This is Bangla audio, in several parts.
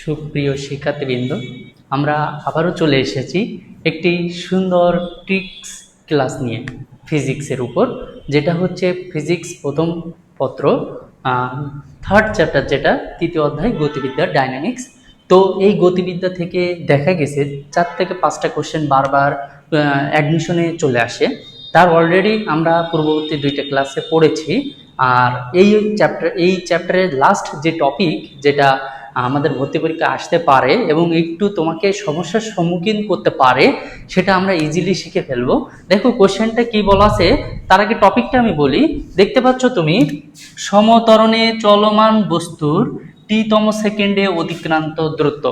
সুপ্রিয় শিক্ষার্থীবৃন্দ, আমরা আবারও চলে এসেছি একটি সুন্দর ট্রিক্স ক্লাস নিয়ে ফিজিক্সের উপর, যেটা হচ্ছে ফিজিক্স প্রথম পত্র থার্ড চ্যাপ্টার, যেটা তৃতীয় অধ্যায় গতিবিদ্যার ডাইনামিক্স। তো এই গতিবিদ্যা থেকে দেখা গেছে 4 থেকে 5টা কোশ্চেন বারবার অ্যাডমিশনে চলে আসে। তার অলরেডি আমরা পূর্ববর্তী 2টা ক্লাসে পড়েছি। আর এই চ্যাপ্টারের লাস্ট যে টপিক, যেটা আমাদের ভর্তি পরীক্ষা আসতে পারে এবং একটু তোমাকে সমস্যার সম্মুখীন করতে পারে, সেটা আমরা ইজিলি শিখে ফেলবো। দেখো কোশ্চেনটা কি বলা আছে, তার আগে টপিকটা আমি বলি। দেখতে পাচ্ছ তুমি, সমতরণে চলমান বস্তুর টি-তম সেকেন্ডে অতিক্রান্ত দূরত্ব।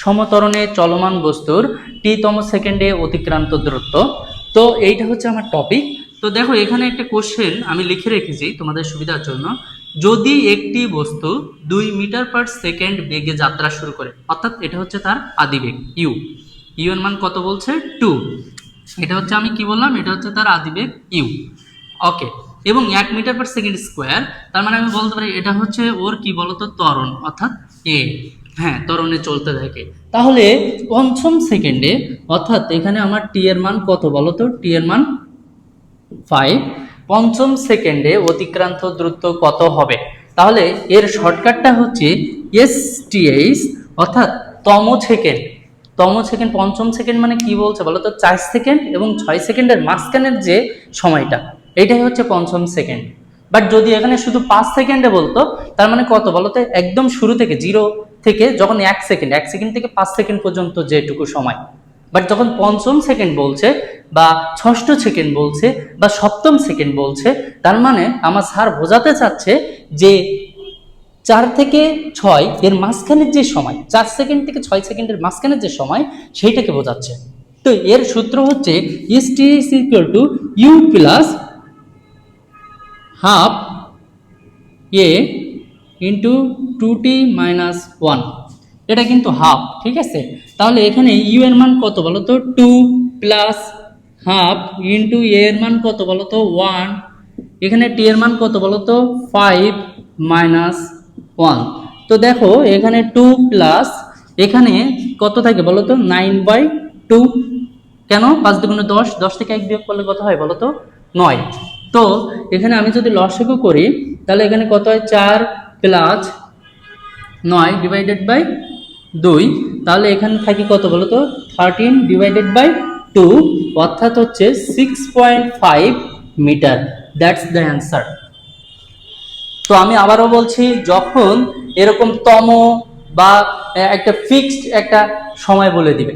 সমতরণে চলমান বস্তুর টি-তম সেকেন্ডে অতিক্রান্ত দূরত্ব। তো এইটা হচ্ছে আমার টপিক। তো দেখো এখানে একটা কোশ্চেন আমি লিখে রেখেছি তোমাদের সুবিধার জন্য। যদি একটি বস্তু 2 মিটার পার সেকেন্ড বেগে যাত্রা শুরু করে, অর্থাৎ এটা হচ্ছে তার আদিবেগ ইউ এর মান কত বলছে 2। এটা হচ্ছে আমি কি বললাম, এটা হচ্ছে তার আদিবেগ ইউ। ওকে, এবং 1 মিটার পার সেকেন্ড স্কোয়ার, তার মানে আমি বলতে পারি এটা হচ্ছে ওর কি বলতো ত্বরণ, অর্থাৎ এ। হ্যাঁ, ত্বরণে চলতে থাকে। তাহলে পঞ্চম সেকেন্ডে, অর্থাৎ এখানে আমার টি এর মান কত বলতো, টি এর মান 5। পঞ্চম সেকেন্ডে অতিক্রান্ত দূরত্ব কত হবে? তাহলে এর শর্টকাটটা হচ্ছে এসটিএইচ, অর্থাৎ তম সেকেন্ড। পঞ্চম সেকেন্ড মানে কি বলছে বলতো, 4 সেকেন্ড এবং 6 সেকেন্ডের মাঝখানের যে সময়টা, এটাই হচ্ছে পঞ্চম সেকেন্ড। বাট যদি এখানে শুধু 5 সেকেন্ডে বলতো, তার মানে কত বলতো, একদম শুরু থেকে 0 থেকে যখন 1 সেকেন্ড থেকে 5 সেকেন্ড পর্যন্ত যেটুকু সময়। বাট যখন পঞ্চম সেকেন্ড বলছে বা ষষ্ঠ সেকেন্ড বলছে বা সপ্তম সেকেন্ড বলছে, তার মানে আমার স্যার বোঝাতে চাচ্ছে যে 4 থেকে 6 এর মাঝখানের যে সময়, 4 সেকেন্ড থেকে 6 সেকেন্ডের মাঝখানের যে সময়, সেইটাকে বোঝাচ্ছে। তো এর সূত্র হচ্ছে STS = U plus half A into 2t minus 1। এটা কিন্তু হাফ, ঠিক আছে। তাহলে এখানে ইউ এর মান কত বলতো, 2 প্লাস হাফ ইন্টু এ এর মান কত বলতো 1। এখানে টি এর মান কত বলতো 5 মাইনাস 1। তো দেখো এখানে 2 প্লাস এখানে কত থাকে বলতো 9/2। কেন? 5 দুগুণে 10, 10 থেকে 1 বিয়োগ করলে কত হয় বলতো 9। তো এখানে আমি যদি লসাগু করি, তাহলে এখানে কত হয় 4 প্লাস 9 ডিভাইডেড বাই 2। তাহলে এখানে থাকি কত বলতো 13 ডিভাইডেড বাই 2, অর্থাৎ হচ্ছে 6.5 মিটার। That's the answer. তো আমি আবারও বলছি, যখন এরকম তম বা একটা ফিক্সড একটা সময় বলে দিবে,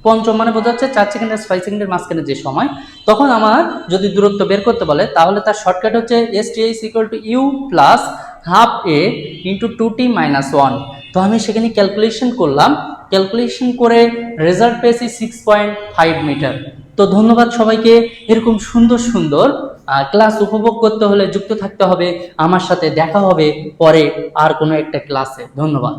পঞ্চম মানে বোঝা যাচ্ছে 4 সেকেন্ড আর 6 সেকেন্ডের মাঝখানে যে সময়, তখন আমার যদি দূরত্ব বের করতে বলে, তাহলে তার শর্টকাট হচ্ছে STH = U plus half A into 2t minus 1। তো আমি সেখানে ক্যালকুলেশন করলাম, ক্যালকুলেশন করে রেজাল্ট পেয়েছি 6.5 মিটার। তো ধন্যবাদ সবাইকে। এরকম সুন্দর সুন্দর ক্লাস উপভোগ করতে হলে যুক্ত থাকতে হবে আমার সাথে। দেখা হবে পরে আর কোনো একটা ক্লাসে। ধন্যবাদ।